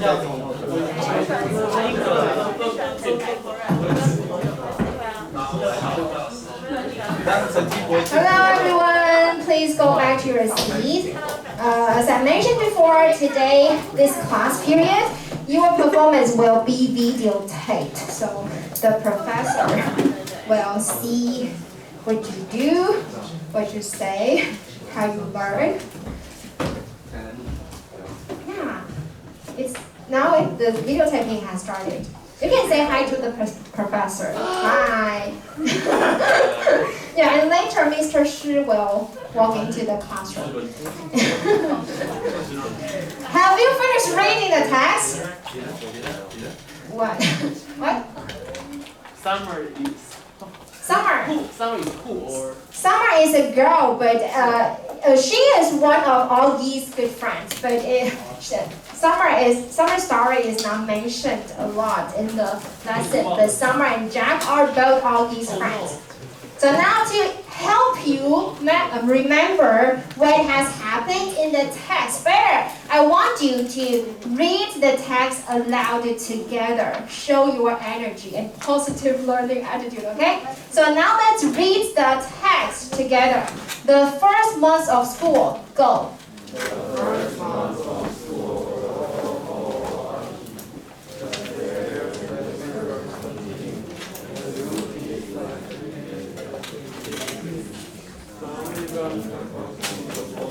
Hello everyone, please go back to your seat. As I mentioned before, today, this class period, your performance will be videotaped. So the professor will see what you do, what you say, how you learn. Yeah, now the videotaping has started. You can say hi to the professor. Hi. Yeah, and later Mr. Shi will walk into the classroom. Have you finished reading the text? What? What? Summer is who or? Summer is a girl, but she is one of all these good friends. But Summer's story is not mentioned a lot in the lesson. But Summer and Jack are both all these friends. So now to help you remember what has happened in the text better, I want you to read the text aloud together. Show your energy and positive learning attitude, okay? So now let's read the text together. The first month of school, go. The first month of school.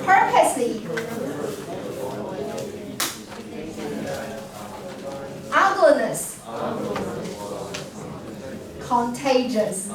Purposely. Ugliness. Contagious.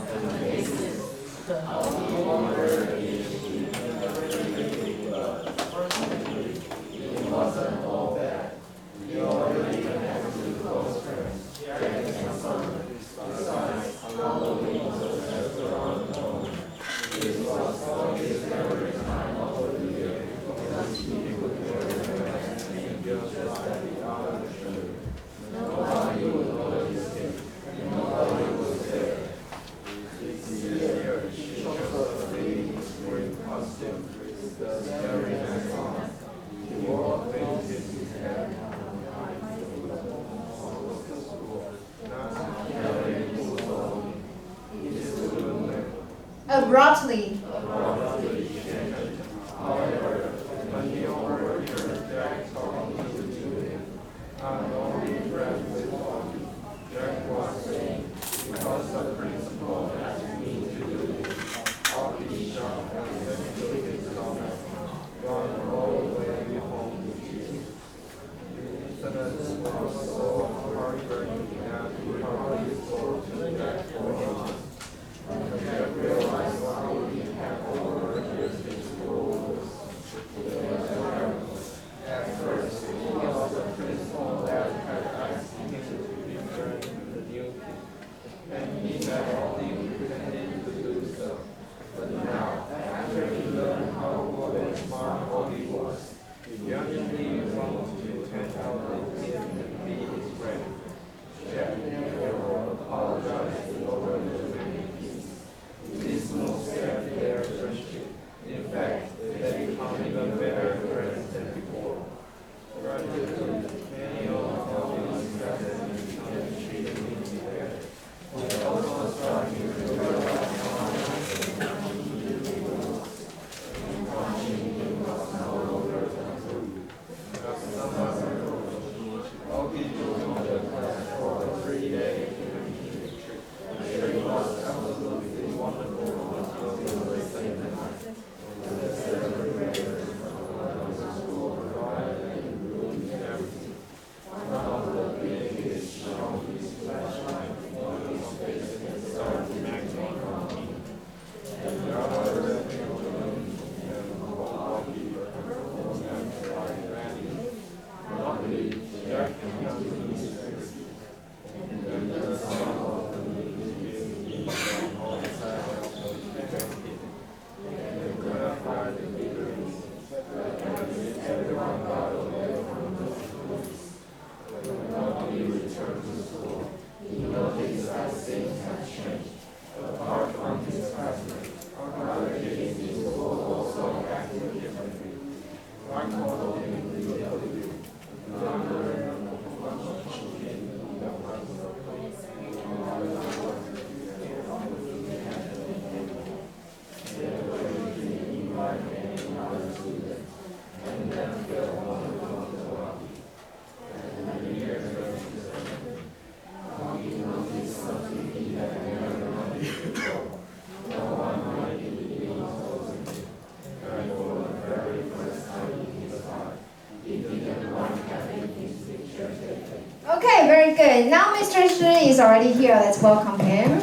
Abruptly. Okay, very good. Now Mr. Shi is already here. Let's welcome him.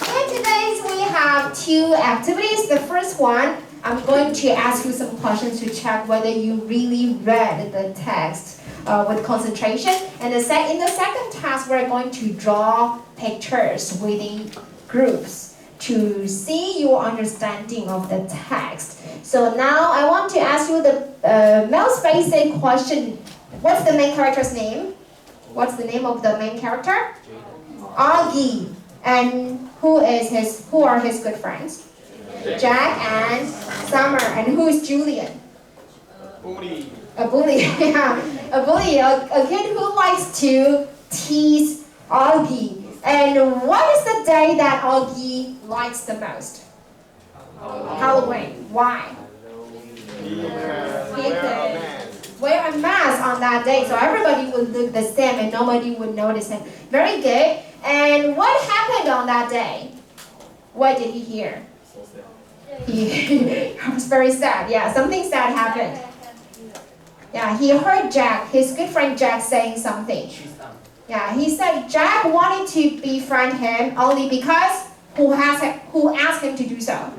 And today we have two activities. The first one, I'm going to ask you some questions to check whether you really read the text with concentration. And in the second task, we're going to draw pictures within groups to see your understanding of the text. So now I want to ask you the most basic question. What's the main character's name? What's the name of the main character? Augie. And who are his good friends? Jack and Summer. And who is Julian? Bully. A bully, yeah. A bully, a kid who likes to tease Augie. And what is the day that Augie likes the most? Halloween. Why? He could wear a mask on that day, so everybody would look the same and nobody would notice him. Very good. And what happened on that day? What did he hear? He was very sad. Yeah, something sad happened. Yeah, he heard Jack, his good friend Jack, saying something. Yeah, he said Jack wanted to befriend him only because who asked him to do so?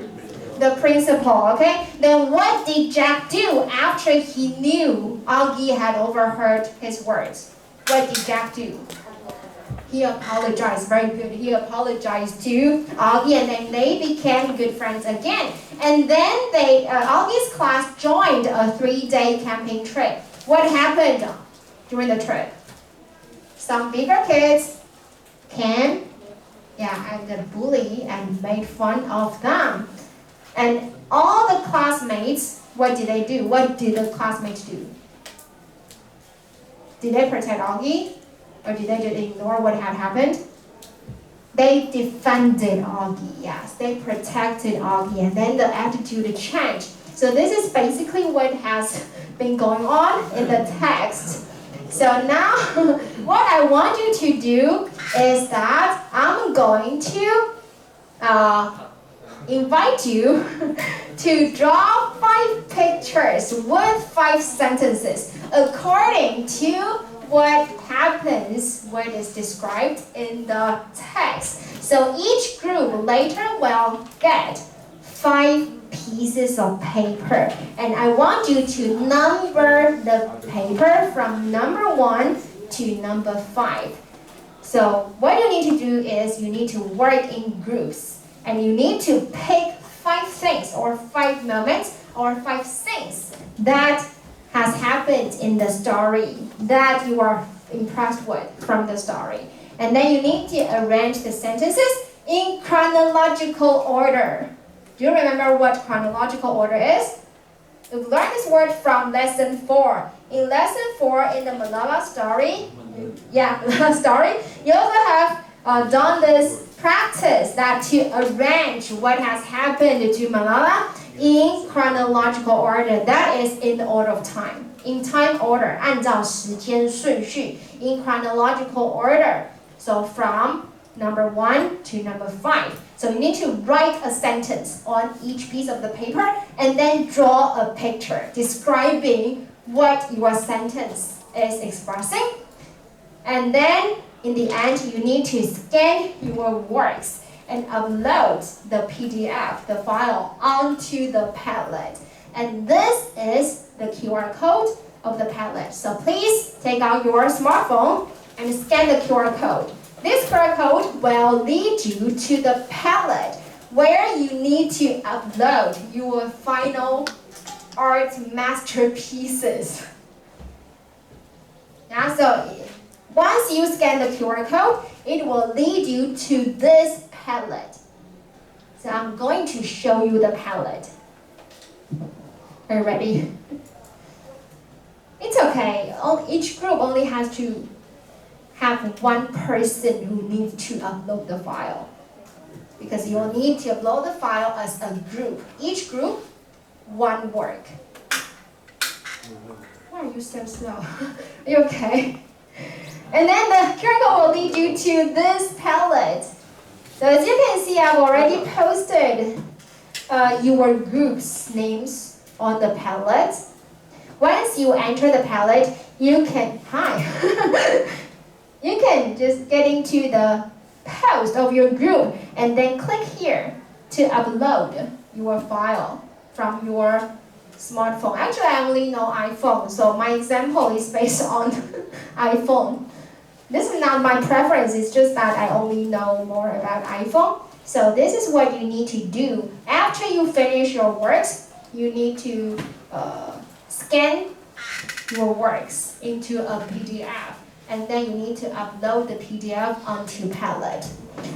The principal, okay? Then what did Jack do after he knew Augie had overheard his words? What did Jack do? He apologized, very good. He apologized to Augie and then they became good friends again. And then Augie's class joined a 3-day camping trip. What happened during the trip? Some bigger kids came, and bully and made fun of them. And all the classmates, what did they do? What did the classmates do? Did they protect Augie? Or did they just ignore what had happened? They defended Augie, yes. They protected Augie, and then the attitude changed. So this is basically what has been going on in the text. So now, what I want you to do is that I'm going to invite you to draw 5 pictures with 5 sentences according to what happens, what is described in the text. So each group later will get 5 pieces of paper. And I want you to number the paper from number 1 to number 5. So what you need to do is you need to work in groups. And you need to pick 5 things or 5 moments or 5 things that has happened in the story that you are impressed with from the story. And then you need to arrange the sentences in chronological order. Do you remember what chronological order is? We've learned this word from lesson 4. In lesson 4 in the Malala story, you also have done this practice that to arrange what has happened to Malala in chronological order. That is in the order of time. In time order, 按照时间顺序 in chronological order. So from number 1 to number 5. So you need to write a sentence on each piece of the paper and then draw a picture describing what your sentence is expressing. And then in the end, you need to scan your works and upload the PDF, the file, onto the Padlet. And this is the QR code of the Padlet. So please take out your smartphone and scan the QR code. This QR code will lead you to the Padlet where you need to upload your final art masterpieces. Now, so once you scan the QR code, it will lead you to this Padlet. So I'm going to show you the Padlet. Are you ready? It's okay. Each group only has to have one person who needs to upload the file. Because you will need to upload the file as a group. Each group, one work. Why are you so slow? Are you okay? And then the QR code will lead you to this Padlet. So as you can see, I've already posted your group's names on the Padlet. Once you enter the palette, you can you can just get into the post of your group and then click here to upload your file from your smartphone. Actually, I only know iPhone, so my example is based on iPhone. This is not my preference, it's just that I only know more about iPhone. So this is what you need to do. After you finish your works, you need to scan your works into a PDF. And then you need to upload the PDF onto Padlet.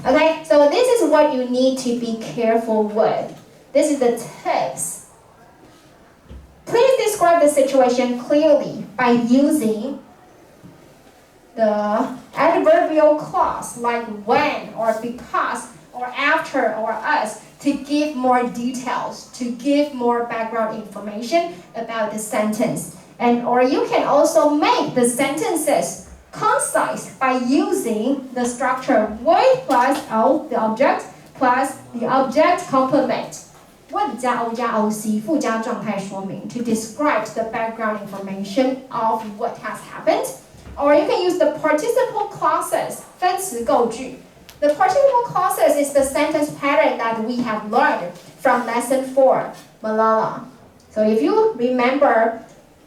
Okay, so this is what you need to be careful with. This is the tips. Please describe the situation clearly by using the adverbial clause like when or because or after or as to give more details, to give more background information about the sentence. And or you can also make the sentences concise by using the structure with plus O, the object, plus the object complement. With 加 O 加 OC 附加状态说明 to describe the background information of what has happened. Or you can use the participle clauses, 分词构句. The participle clauses is the sentence pattern that we have learned from lesson 4, Malala. So if you remember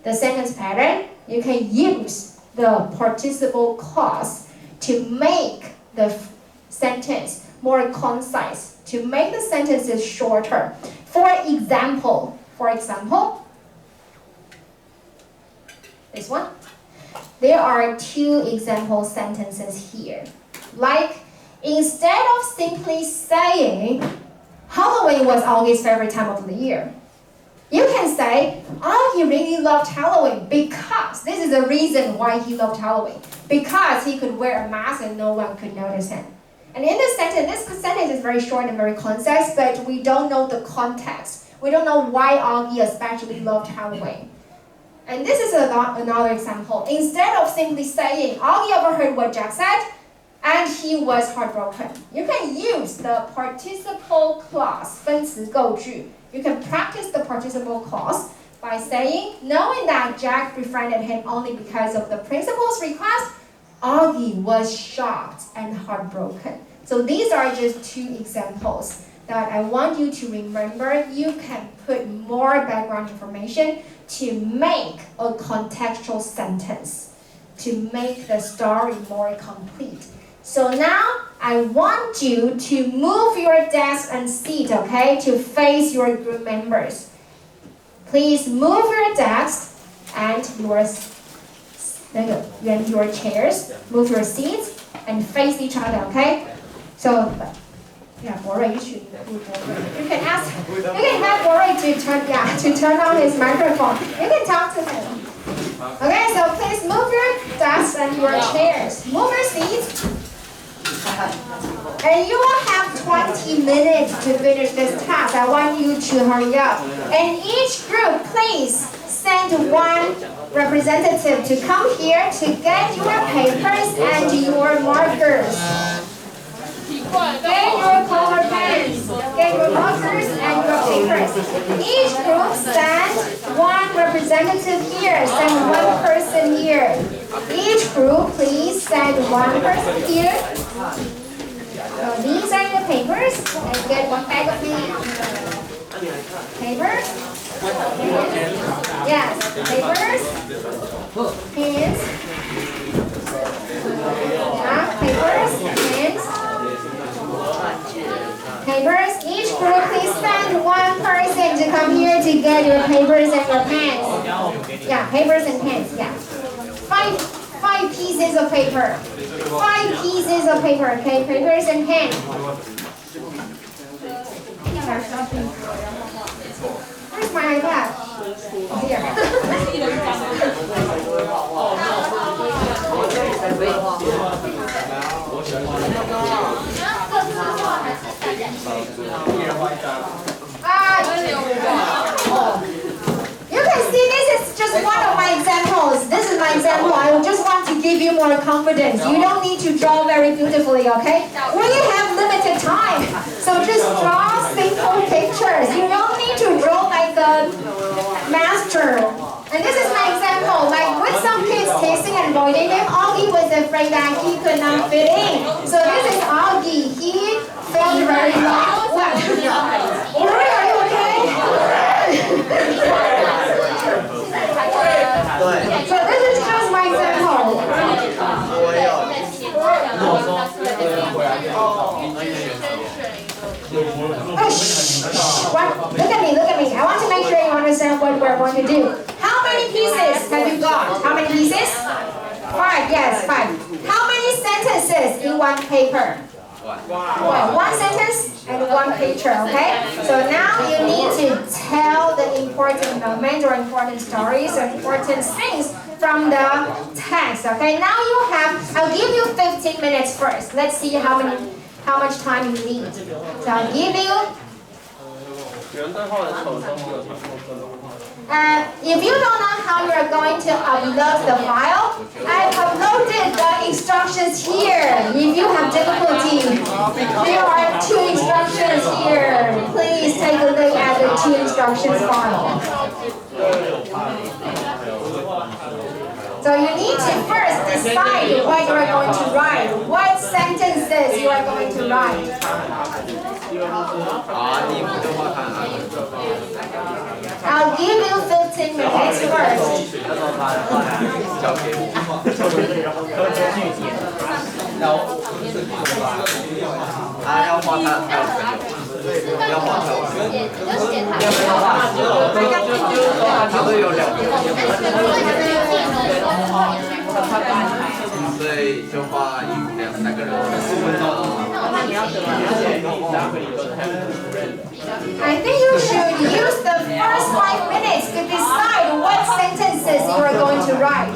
the sentence pattern, you can use the participle clause to make the sentence more concise, to make the sentences shorter. For example, this one. There are 2 example sentences here. Like, instead of simply saying, Halloween was Augie's favorite time of the year, you can say, Augie really loved Halloween because, this is the reason why he loved Halloween, because he could wear a mask and no one could notice him. And in this sentence is very short and very concise, but we don't know the context. We don't know why Augie especially loved Halloween. And this is another example. Instead of simply saying, Augie overheard what Jack said, and he was heartbroken. You can use the participle clause, 分词构句. You can practice the participle clause by saying, knowing that Jack befriended him only because of the principal's request, Augie was shocked and heartbroken. So these are just 2 examples that I want you to remember. You can put more background information to make a contextual sentence, to make the story more complete. So now I want you to move your desk and seat, okay, to face your group members. Please move your desk and your chairs, move your seats and face each other, okay? So, yeah, Borei, you should move Borei. You can have Borei to turn on his microphone. You can talk to him. Okay, so please move your desks and your chairs. Move your seats. And you will have 20 minutes to finish this task. I want you to hurry up. And each group, please send one representative to come here to get your papers and your markers. Get your color pens, get your markers and your papers. Each group send one representative here, send one person here. Each group, please send one person here. So these are your papers, and get one bag of papers. Yes, papers, pens. Yeah, papers, pens. Papers. Each group, please send one person to come here to get your papers and your pens. Yeah, papers and pens. Yeah. Five pieces of paper. 5 pieces of paper. Okay, papers and pens. Where's my iPad? Oh, here. You can see this is just one of my examples. This is my example. I just want to give you more confidence. You don't need to draw very beautifully, okay? We have limited time. So just draw simple pictures. You don't need to draw like a master. And this is my example. Like with some kids tasting and avoiding him, Augie was afraid that he could not fit in. So this is Augie. He felt very lost. What? Uri, are you okay? So this is just my example. What? Look at me, look at me. I want to make sure you understand what we're going to do. How many pieces have you got? How many pieces? 5, yes, 5. How many sentences in one paper? One sentence and one picture, okay? So now you need to tell the important moments or important stories or important things from the text, okay? Now you have, I'll give you 15 minutes first. Let's see how much time you need. So I'll give you if you don't know how you are going to upload the file, I've uploaded the instructions here. If you have difficulty, there are 2 instructions here. Please take a look at the 2 instructions file. So you need to first decide what you are going to write, what sentences you are going to write. I'll give you 15 minutes first. I think you should use the first 5 minutes to decide what sentences you are going to write.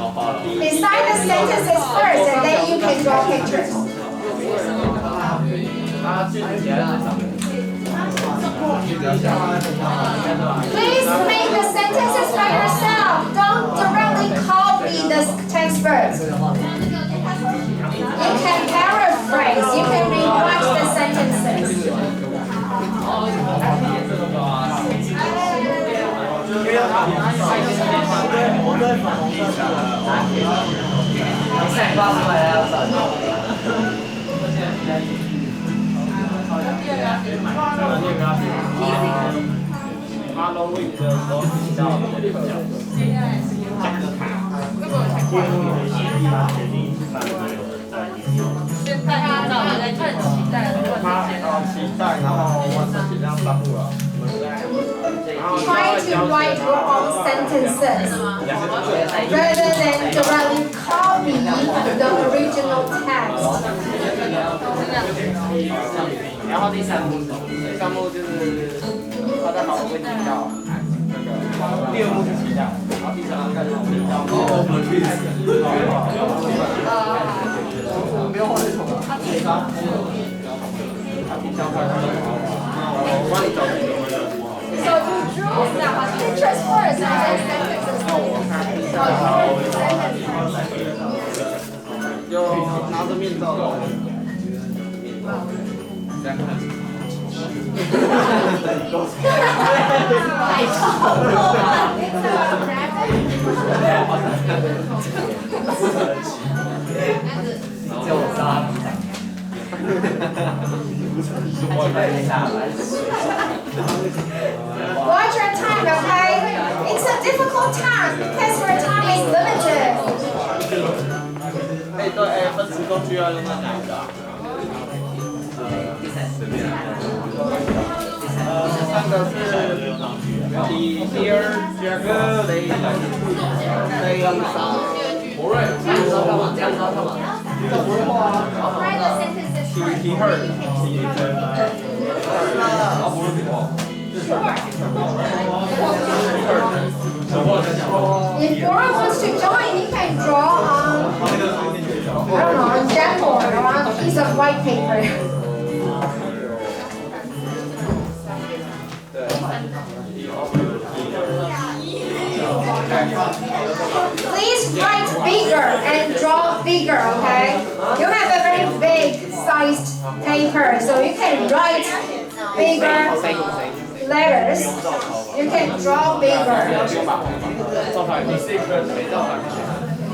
Decide the sentences first and then you can draw pictures. Please make the sentences by yourself. Don't directly copy the textbooks. You can paraphrase. You can rewatch the sentences. Try to write your own sentences rather than directly copy the original text. 然后第3幕就是他在好好问题到那个第2幕是起到，然后第3幕开始起到。没有画那种啊。他提倡我帮你找几个。So you draw pictures first and then sentences. 就拿着面罩的。这样看。太丑了。叫我杀。Watch your time, okay? It's a difficult task because your time is limited. 对，分时工具要用到哪一个？3个是第2个雷莎。博瑞，这样干嘛？这不会画啊。He heard. If Bora wants to join, he can draw on, I don't know, on jamboard or on a piece of white paper. Please write bigger and draw bigger, okay? You have a very big sized paper, so you can write bigger, letters, you can draw bigger.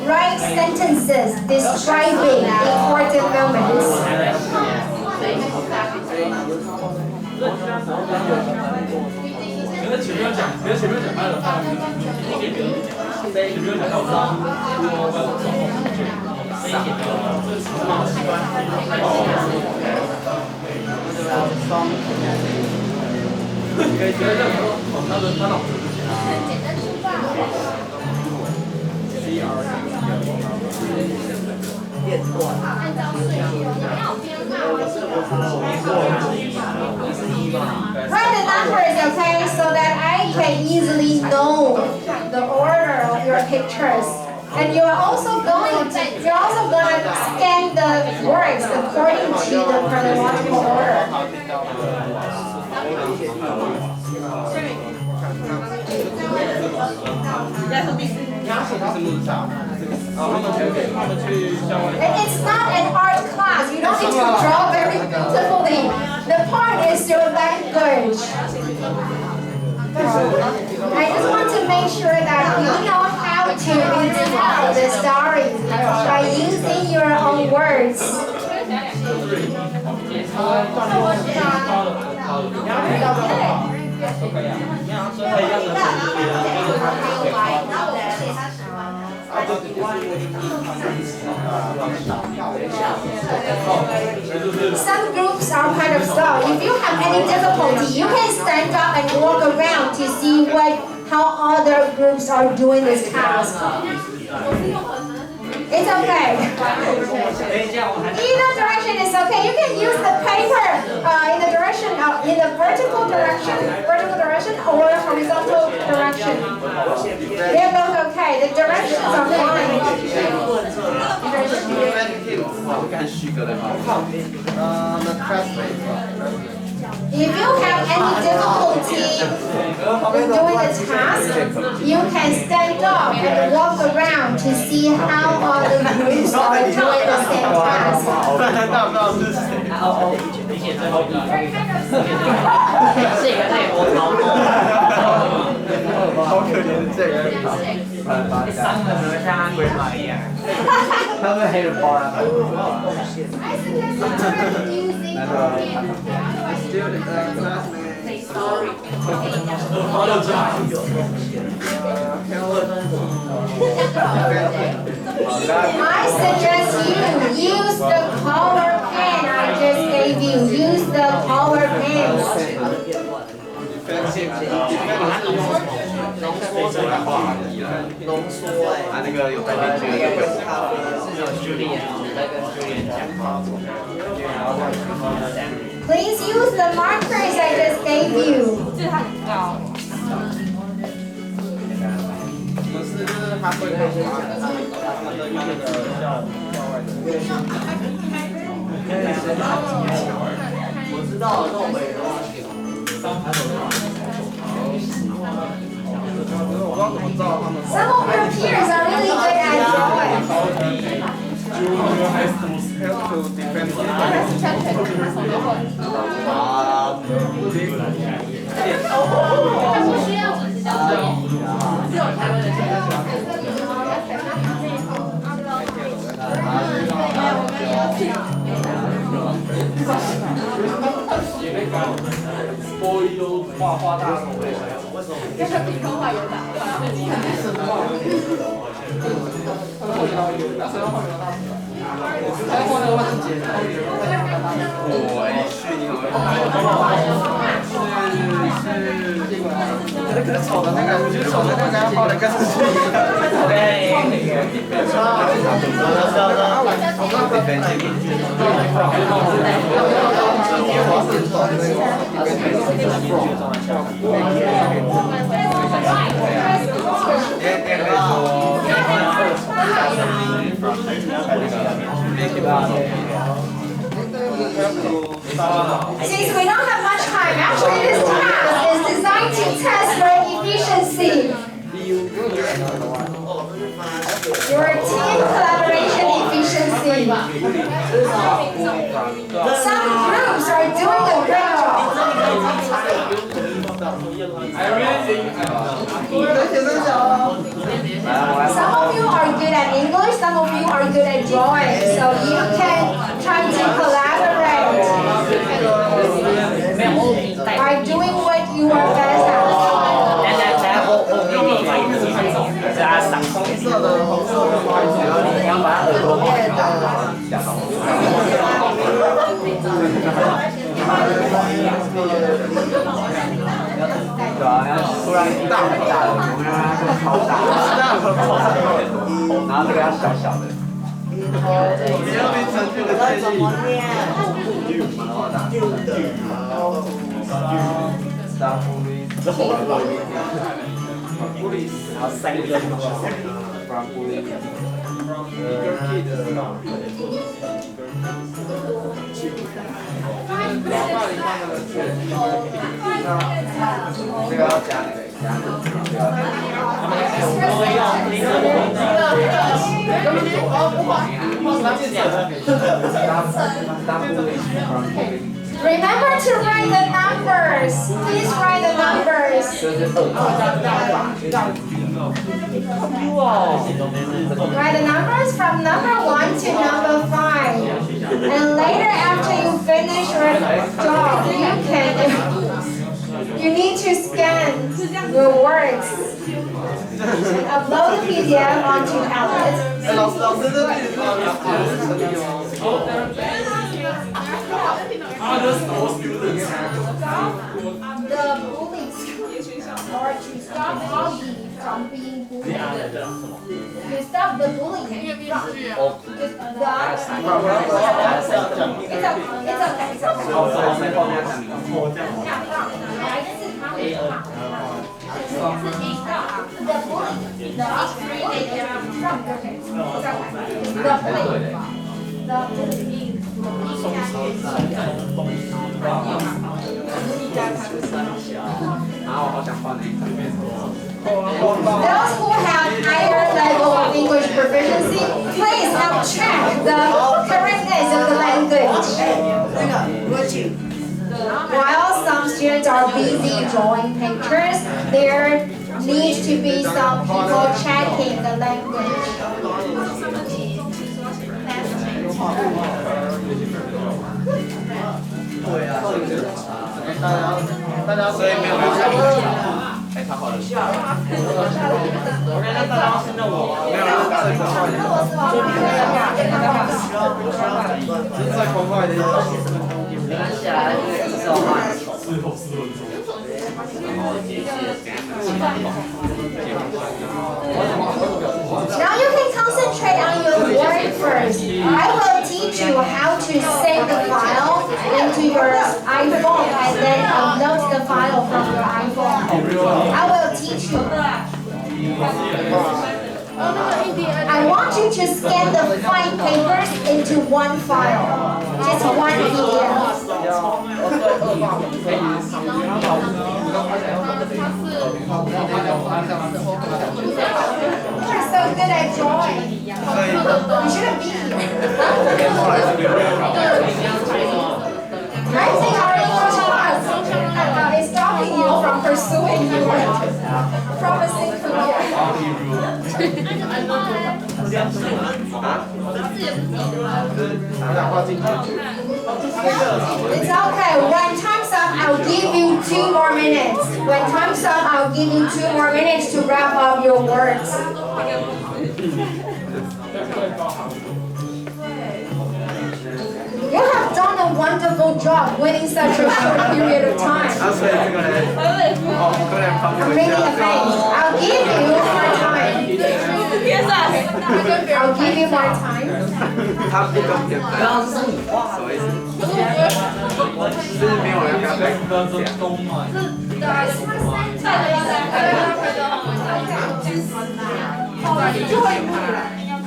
Write sentences describing important moments. Write the numbers, okay, so that I can easily know the order of your pictures. And you're also going to scan the words according to the chronological order. And it's not an art class. You don't need to draw very beautifully. The point is your language. I just want to make sure that you know how to retell the story by using your own words. Some groups are kind of slow. If you have any difficulty, you can stand up and walk around to see how other groups are doing this task. It's okay. Either direction is okay. You can use the paper in the direction in the vertical direction or horizontal direction. They're both okay. The directions are fine. If you have any difficulty in doing the task, you can stand up and walk around to see how other groups are doing the same task. I suggest you use the color pen I just gave you. Use the color pens. Please use the markers I just gave you. Some of your peers are really good at drawing. Since we don't have much time, actually this task is designed to test your efficiency. Your team collaboration efficiency. Some groups are doing a great job. Some of you are good at English, some of you are good at drawing, so you can try to collaborate by doing what you are best at. Remember to write the numbers. Please write the numbers. Write the numbers from number 1 to number 5. And later, after you finish your job, you need to scan your words and upload the PDF onto tablets. The bullies or to stop Augie from being bullied. To stop the bullying. Those who have higher level of English proficiency, please help check the correctness of the language. While some students are busy drawing pictures, there needs to be some people checking the language. Now you can concentrate on your work first. I will teach you how to save the file into your iPhone and then upload the file from your iPhone. I will teach you. I want you to scan the 5 papers into one file. Just one PDF. You're so good at drawing. You shouldn't be here. I think our English class is stopping you from pursuing your promising career. It's okay. When time's up, I'll give you 2 more minutes. When time's up, I'll give you 2 more minutes to wrap up your words. You have done a wonderful job within such a short period of time. I'm really amazed. I'll give you more time. I'll give you more time.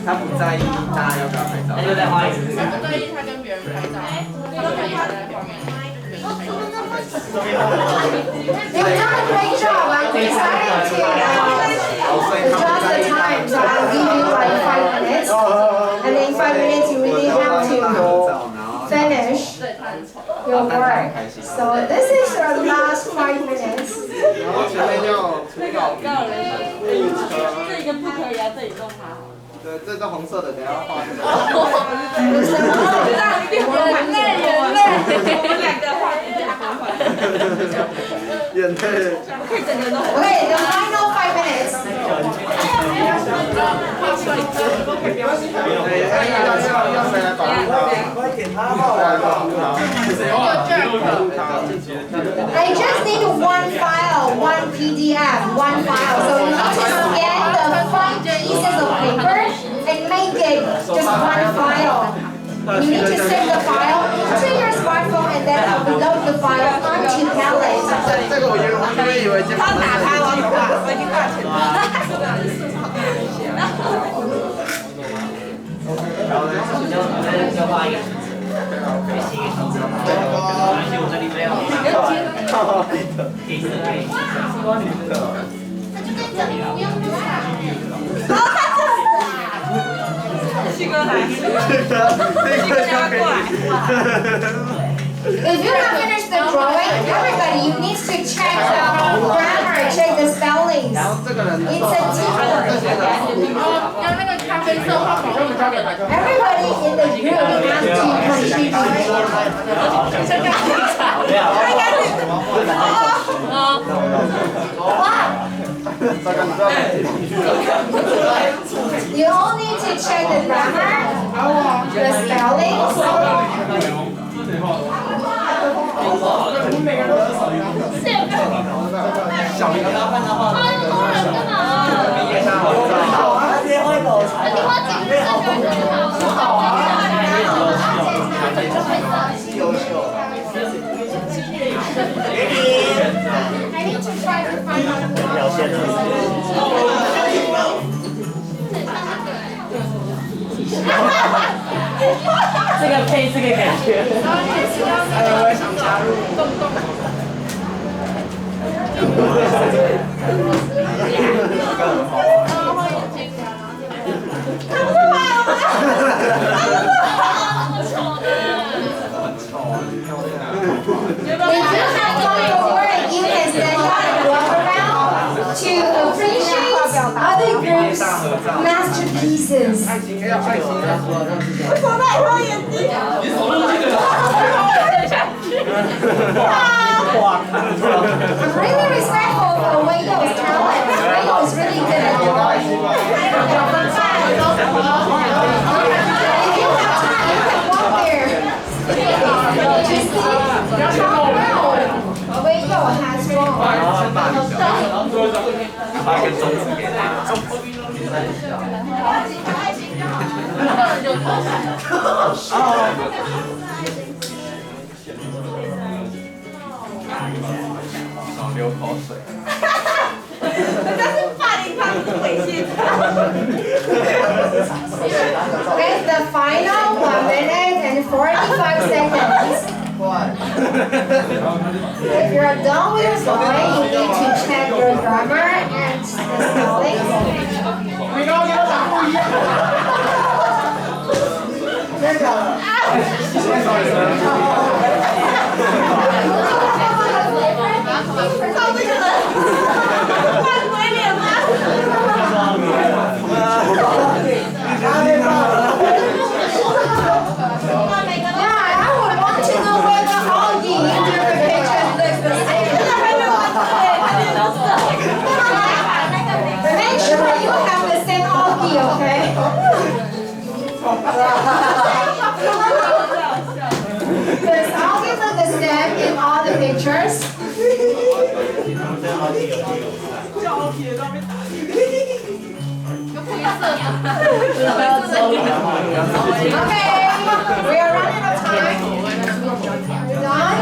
他不在意大家要不要拍照，那就再花1次。他不在意他跟别人拍照，他都可以在旁边。You've done a great job. I'm deciding to adjust the time, so I'll give you like 5 minutes, and in 5 minutes you really have to finish your work. So this is your last 5 minutes. 然后前面要初稿笔，这一个不可以啊，这里弄它。对，这是红色的，等下画这个。我们两个画一下。眼泪。可以整个弄。Okay, the final 5 minutes. 要谁来保护他？快点他吧，来保护他。I just need one file, one PDF, one file. So you need to scan the 5 pieces of paper and make it just one file. You need to save the file to your smartphone and then upload the file onto tablet. 这个我原本以为就他打开我已经挂钱了。就画一个池子，写一个池子，而且我这里没有。旭哥来，旭哥要过来。If you have finished the drawing, everybody, you need to check the grammar, check the spellings. 然后这个人 It's a teamwork. 要那个咖啡色画保护交给他。Everybody in the group has to contribute. You all need to check the grammar, the spellings. 小明要看到画那个毕业上好啊，直接会抖才好啊，优秀。I need to try to find out. 表现这个配这个感觉。我也想加入。If you have done your work, you can stand up and walk around to appreciate other groups' masterpieces. 爱情要爱情要说让自己。我从来画眼睛。你手都记得。I'm really respectful for Wayo's talent. Wayo is really good at drawing. If you have time, you can walk there. Just talk around. Wayo has drawn. 发一个种子给他。少流口水。但是霸凌他是猥亵他。Okay, the final 1 minute and 45 seconds. If you're done with your drawing, you need to check your grammar and the spelling. 你刚刚跟他打不一样。那个。靠这个人，换鬼脸吗？Yeah, I would want to know where the Augie interpretation looks the same. Make sure you have the same Augie, okay? Does Augie look the same in all the pictures? Okay, we are running out of time. Done?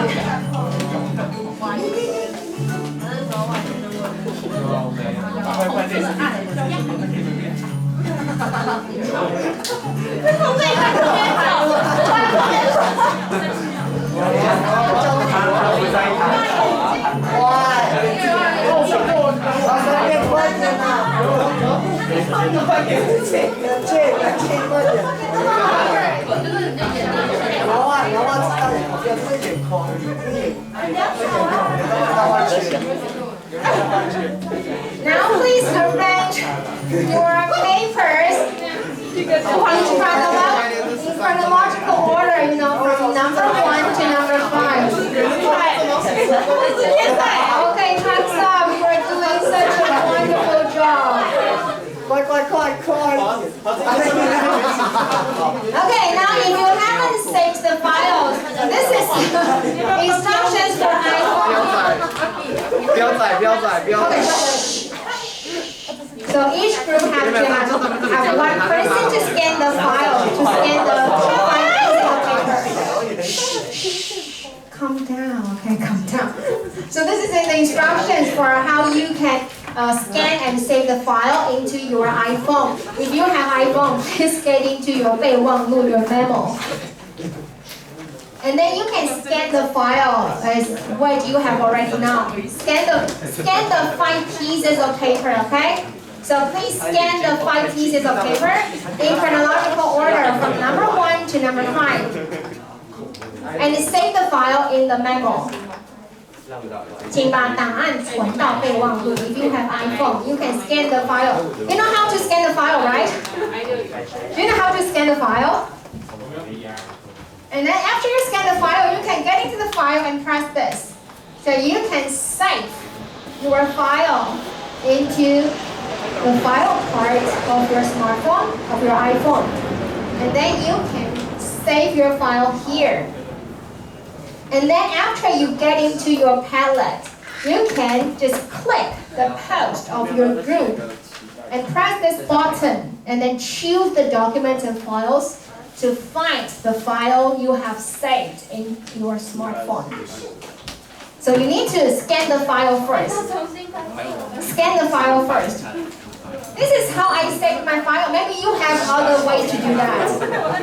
Okay, thumbs up. You are doing such a wonderful job. Okay, now if you haven't saved the files, this is instructions for iPhone. So each group has to have one person to scan the file, to scan the file paper. Calm down, okay, calm down. So this is the instructions for how you can scan and save the file into your iPhone. If you have iPhone, please get into your 备忘录, your memo. And then you can scan the file as what you have already now. Scan the 5 pieces of paper, okay? So please scan the 5 pieces of paper in chronological order from number 1 to number 5. And save the file in the memo. 请把档案存到备忘录. If you have iPhone, you can scan the file. You know how to scan the file, right? Do you know how to scan the file? And then after you scan the file, you can get into the file and press this. So you can save your file into the file part of your smartphone, of your iPhone. And then you can save your file here. And then after you get into your Padlet, you can just click the post of your group and press this button and then choose the documents and files to find the file you have saved in your smartphone. So you need to scan the file first. Scan the file first. This is how I saved my file. Maybe you have other ways to do that.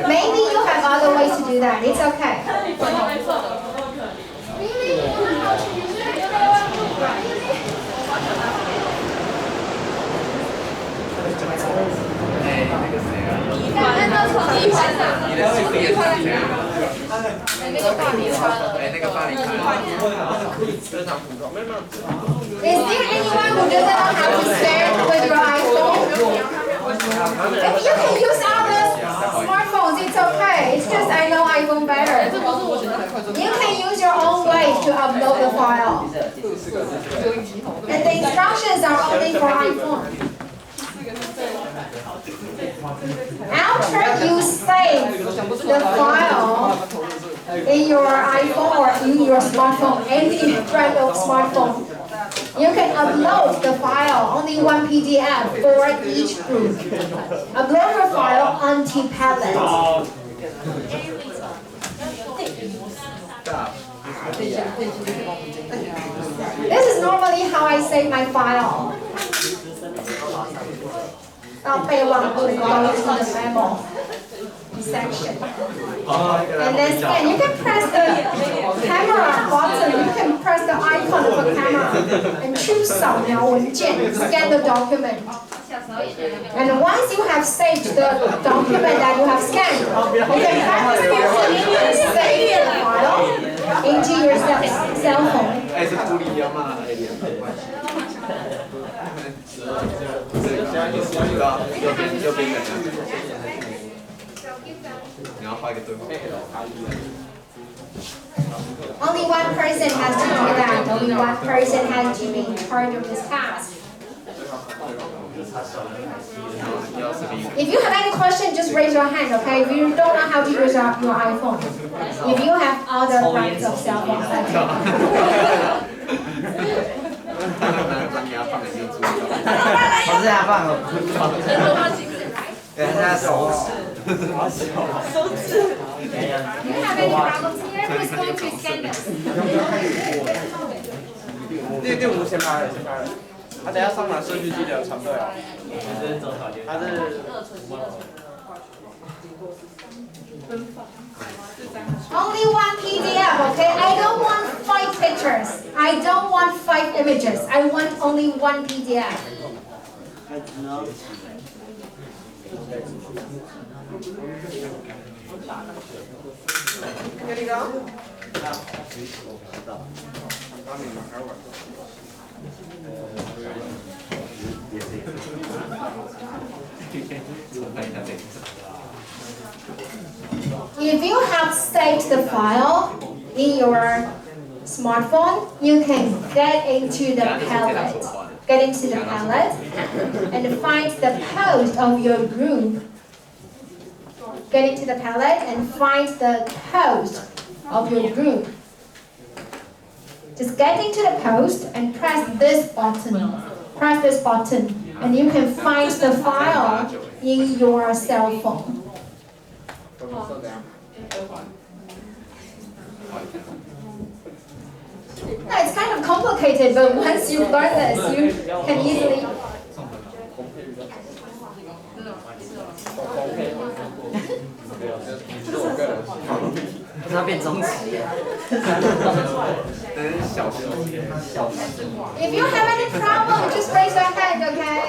Maybe you have other ways to do that. It's okay. Is there anyone who doesn't know how to scan with your iPhone? If you can use other smartphones, it's okay. It's just I know iPhone better. You can use your own ways to upload the file. And the instructions are only for iPhone. After you save the file in your iPhone or in your smartphone, any brand of smartphone, you can upload the file, only one PDF for each group. Upload your file onto Padlet. This is normally how I save my file. I'll pay one to go to the memo section. And then scan. You can press the camera button. You can press the icon of the camera and choose 扫描文件, scan the document. And once you have saved the document that you have scanned, you can practically save the file into your cell phone. Only one person has to do that. Only one person has to be in charge of this task. If you have any question, just raise your hand, okay? If you don't know how to use your iPhone. If you have other brands of cell phones, that's it. 我是他放了，对，他手指，Do you have any problems here? Who's going to scan this? 第5先拍了，他等下上马顺序记得传对哦。他是。Only one PDF, okay? I don't want 5 pictures. I don't want 5 images. I want only one PDF. Here you go. If you have saved the file in your smartphone, you can get into the palette. Get into the palette and find the post of your group. Get into the palette and find the post of your group. Just get into the post and press this button. Press this button and you can find the file in your cell phone. Yeah, it's kind of complicated, but once you learn this, you can easily. 它变中级了。If you have any problem, just raise your hand, okay?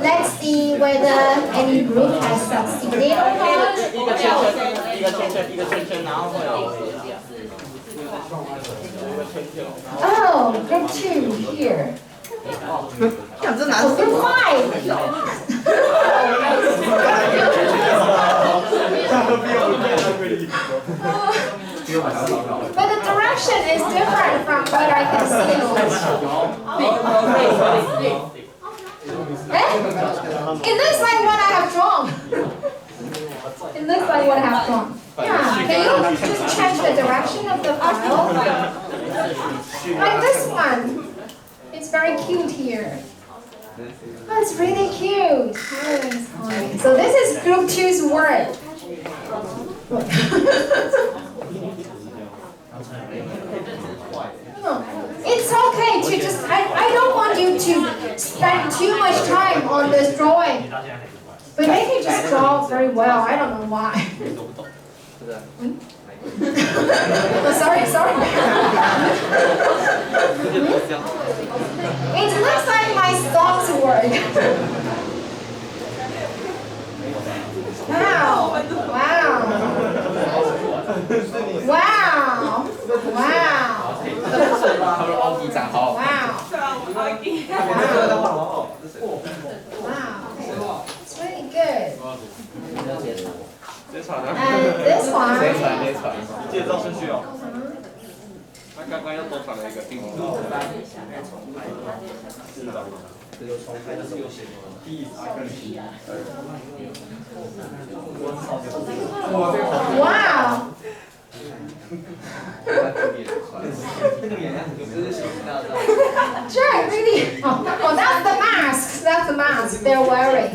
Let's see whether any group has succeeded or not. 一个圈圈，然后会有Oh, group 2 here. Oh, group 5. But the direction is different from what I can see. Eh? It looks like what I have drawn. It looks like what I have drawn. Yeah, can you just change the direction of the file? Like this one. It's very cute here. Oh, it's really cute. So this is group 2's word. It's okay to just, I don't want you to spend too much time on this drawing. But they can just draw very well. I don't know why. Oh, sorry. It looks like my socks work. Wow. It's really good. And this one. 介绍顺序哦。他刚刚又多传了一个定义。是的，这就重开，这是有写的。第3个题。Wow. 那个眼样子就是写到的。Sure, really. Oh, that's the mask. That's the mask they're wearing.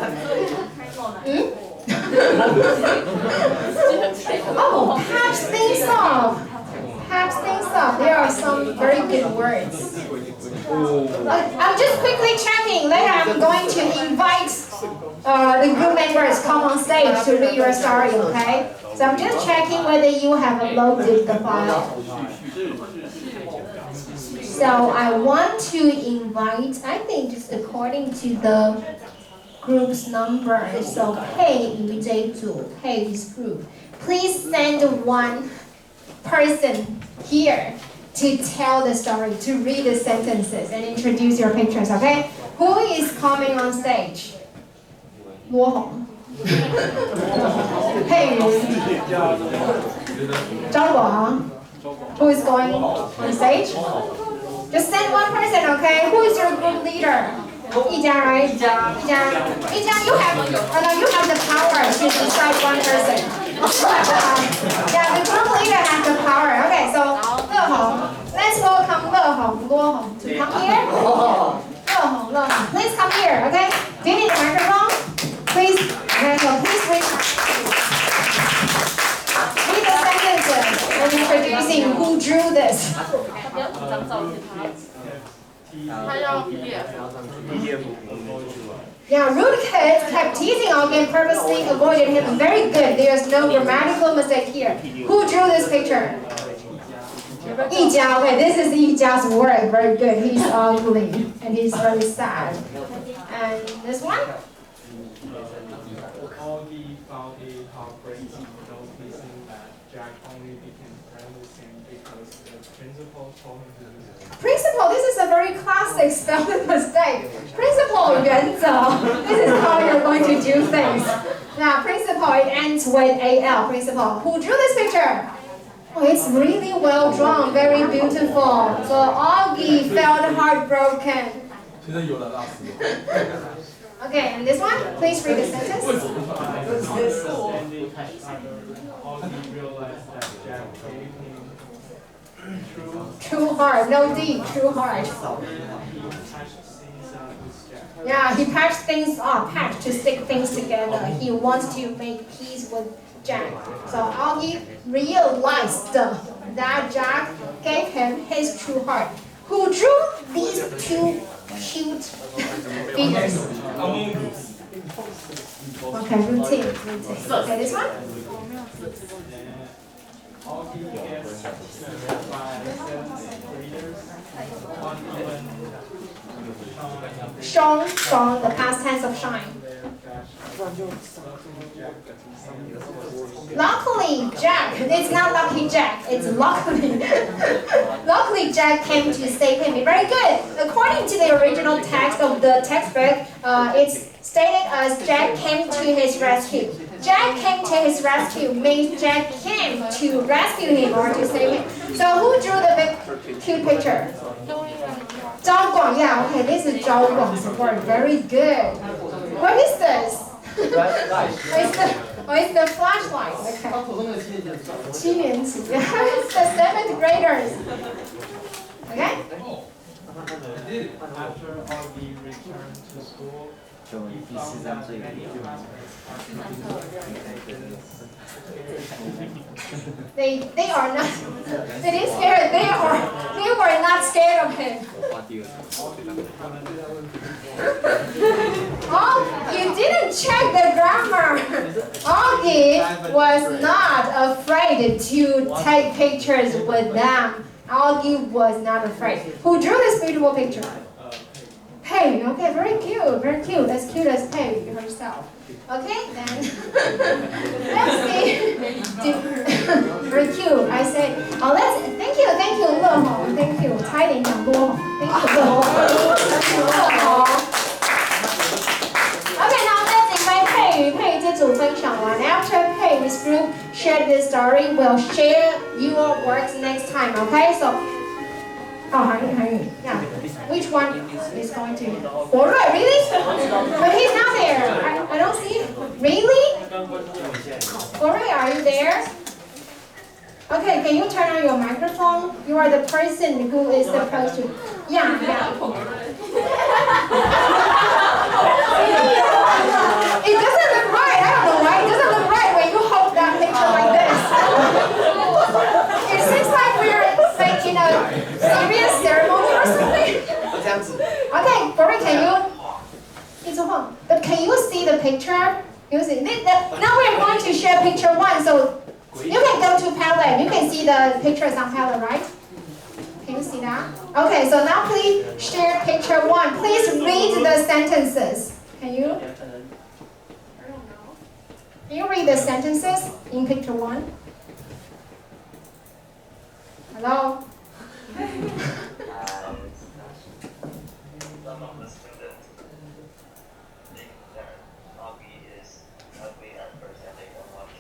Oh, patch things off. Patch things off. There are some very good words. I'm just quickly checking. Later, I'm going to invite the group members come on stage to read your story. Okay? So I'm just checking whether you have loaded the file. So I want to invite. I think just according to the group's number. So K 于这一组 K is group. Please send one person here to tell the story, to read the sentences and introduce your pictures, okay? Who is coming on stage? 罗红。佩云。张国航。Who is going on stage? Just send one person, okay? Who is your group leader? 一家 right? 一家 you have the power to decide one person. Yeah, the group leader has the power. Okay, so 乐红, let's welcome 乐红 to come here. 乐红, please come here, okay? Do you need a microphone? Please, okay, so please read the sentences and introducing who drew this. Yeah, rude kids kept teasing August and purposely avoided him. Very good. There's no grammatical mistake here. Who drew this picture? Yijia. Okay, this is Yijia's work. Very good. He's ugly and he's very sad. And this one? Augie found it heartbreaking, noticing that Jack only became friends with him because the principal told him to do this. Principal, this is a very classic spelling mistake. Principal 原则. This is how you're going to do things. Now, principal, it ends with AL, principal. Who drew this picture? Oh, it's really well drawn, very beautiful. So Augie felt heartbroken. Okay, and this one, please read the sentence. Augie realized that Jack gave him True heart, no D, true heart. Yeah, he patched things up, patched to stick things together. He wants to make peace with Jack. So Augie realized that Jack gave him his true heart. Who drew these two cute figures? Okay, routine. Okay, this one? Augie gets by 7th graders Shone, the past tense of shine. Luckily, Jack, it's not lucky Jack, it's luckily. Luckily, Jack came to save him. Very good. According to the original text of the textbook, it's stated as Jack came to his rescue. Jack came to his rescue means Jack came to rescue him or to save him. So who drew the big cute picture? Zhao Guang, yeah, okay, this is Zhao Guang's word. Very good. What is this? It's the flashlight. Okay. 7年级 It's the 7th graders. Okay? After Augie returned to school, he found that many classmates They are not. They didn't scare. They were not scared of him. Oh, you didn't check the grammar. Augie was not afraid to take pictures with them. Augie was not afraid. Who drew this beautiful picture? Pei. Okay, very cute, very cute. As cute as Pei herself. Okay, then let's see. Very cute. I say, oh, thank you, Thank you, 差一点讲多好 Thank you, 乐好 Okay, now let's invite Pei这组分享完 After Pei's group shared this story, we'll share your works next time. Okay, so. Oh, 韩语 yeah. Which one is going to? 国瑞 really? But he's not there. I don't see. Really? 国瑞 are you there? Okay, can you turn on your microphone? You are the person who is supposed to. Yeah. It doesn't look right. I don't know why. It doesn't look right when you hold that picture like this. It seems like we're in a serious ceremony or something. Okay, Corey, can you? But can you see the picture? You see. Now we're going to share picture 1. So you can go to palette. You can see the pictures on palette, right? Can you see that? Okay, so now please share picture 1. Please read the sentences. Can you? Can you read the sentences in picture 1? Hello? Some of the students think that Augie is ugly at first and they don't want to.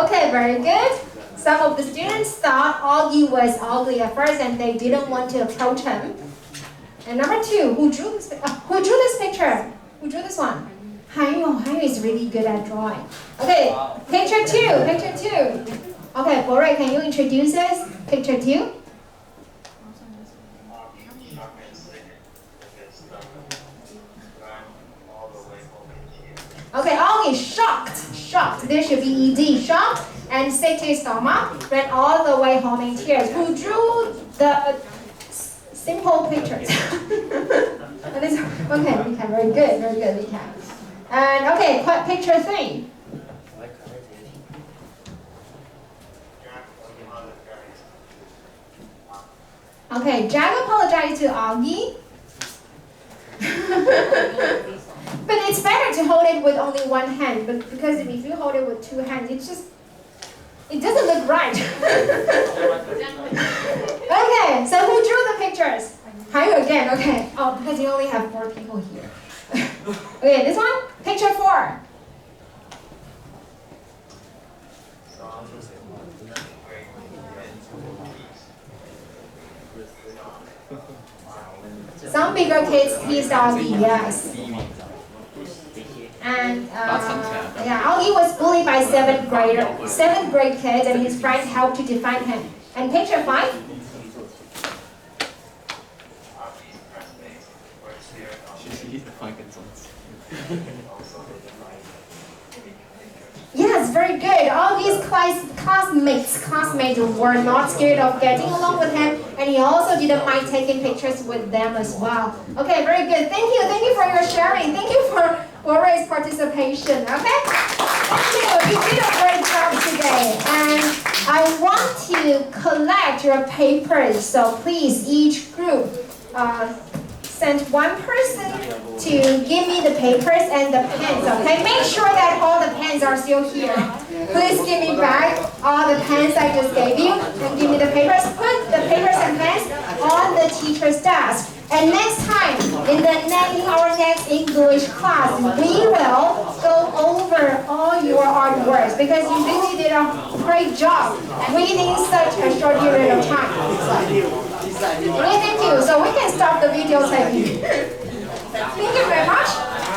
Okay, very good. Some of the students thought Augie was ugly at first and they didn't want to approach him. And number 2, who drew this picture? Who drew this one? Hanyu is really good at drawing. Okay, picture 2. Okay, Borei, can you introduce us? Picture 2. Okay, Augie shocked. There should be ED, shocked, and sick to his stomach, ran all the way home in tears. Who drew the simple pictures? Okay, we can. Very good, we can. And okay, picture 3. Okay, Jack apologized to Augie. But it's better to hold it with only one hand, but because if you hold it with 2 hands, it doesn't look right. Okay, so who drew the pictures? Hayu again, okay. Oh, because you only have 4 people here. Okay, this one, picture 4. Some bigger kids teased Augie, yes. And yeah, Augie was bullied by seventh grade kids, and his friends helped to defend him. And picture 5. Yes, very good. All these classmates were not scared of getting along with him, and he also didn't mind taking pictures with them as well. Okay, very good. Thank you for your sharing. Thank you for Ray's participation. Okay, thank you. You did a great job today, and I want to collect your papers. So please, each group. Send one person to give me the papers and the pens, okay? Make sure that all the pens are still here. Please give me back all the pens I just gave you and give me the papers. Put the papers and pens on the teacher's desk. And next time, in our next English class, we will go over all your artworks because you really did a great job within such a short period of time. Okay, thank you. So we can stop the videotaping.